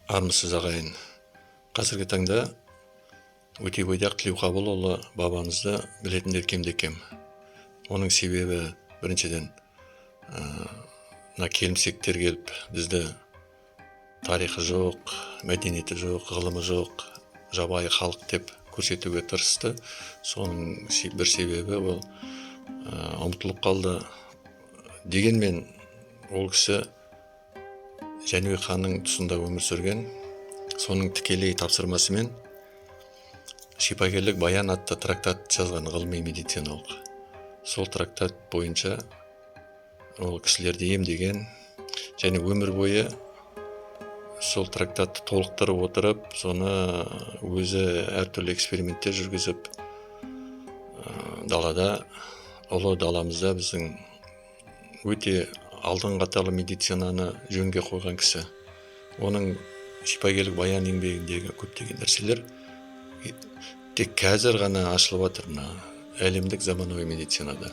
Армысыз ағайын. Қазіргі таңда Өтебойдақ Тілеуқабылұлы бабамызды білетіндер кемде-кем. Оның себебі біріншіден келімсектер келіп бізді тарихы жоқ, мәдениеті жоқ, ғылымы жоқ, жабайы халық деп көрсетуге тырысты. Соның бір себебі ол ұмытылып қалды. Дегенмен ол кісі Жәнібек ханның тұсында өмір сүрген. Соның тікелей тапсырмасымен шипагерлік баян атты трактат жазған, ғылыми медициналық. Сол трактат бойынша ол кісілерді емдеген, және өмір бойы сол трактатты толықтырып отырып, соны өзі әртүрлі эксперименттер жүргізіп, далада, ұлы даламызда біздің өте алдын қатарлы медицинаны жөнге қойған кісі. Оның шипагерлік баян еңбегіндегі көптеген нәрселер тек қазір ғана ашылып жатыр әлемдік заманауи медицинада.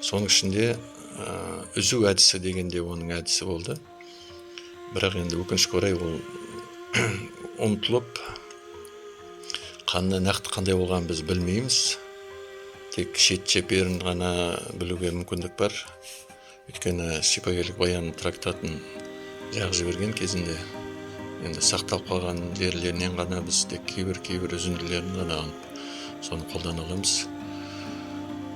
Соның ішінде үзу әдісі дегенде оның әдісі болды. Бірақ енді өкінішке орай ол ұмытылып, қанның нақты қандай болғанын біз білмейміз. Тек шет-шеперін ғана білуге мүмкіндік бар. Өйткені шипагерлік баян трактатын жағып жіберген кезінде енді сақталып қалған жерлерінен ғана біз тек кейбір үзінділерін ғана соны қолдана аламыз.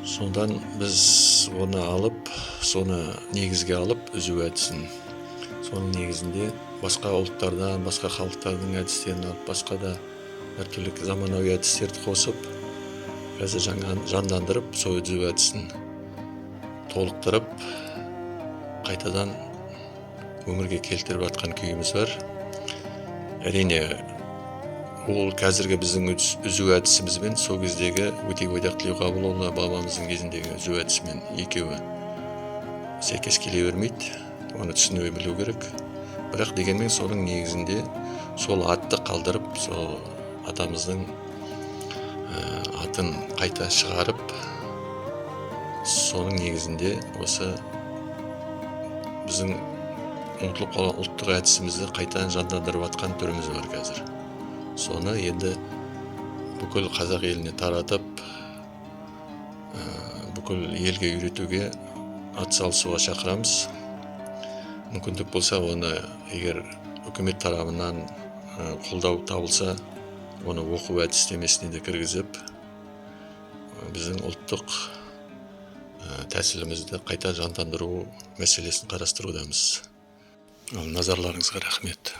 Сондан біз оны алып, соны негізге алып, үзу әдісін. Соның негізінде басқа ұлттардан, басқа халықтардың әдістерін алып, басқа да әртүрлі заманауи әдістерді қосып, қазір жандандырып, сол үзу әдісін толықтырып, қайтадан өмірге келтіріп жатқан күйіміз бар. Әрине, ол қазіргі біздің үзу әдісімізбен сол кездегі Өтебойдақ Тілеуқабылұлы бабамыздың кезіндегі үзу әдісімен екеуі сәйкес келе бермейді. Оны түсіне білу керек. Бірақ дегенмен соның негізінде сол атты қалдырып, сол атамыздың атын қайта шығарып, соның негізінде осы біздің ұмытылып қалған ұлттық әдісімізді қайтадан жандандырып жатқан түріміз бар қазір. Соны енді бүкіл қазақ еліне таратып, бүкіл елге үйретуге атсалысуға шақырамыз. Мүмкіндік болса, оны егер үкімет тарапынан қолдау табылса, оны оқу әдістемесіне де кіргізіп, біздің ұлттық тәсілімізді қайта жандандыру мәселесін қарастырудамыз. Назарларыңызға рахмет.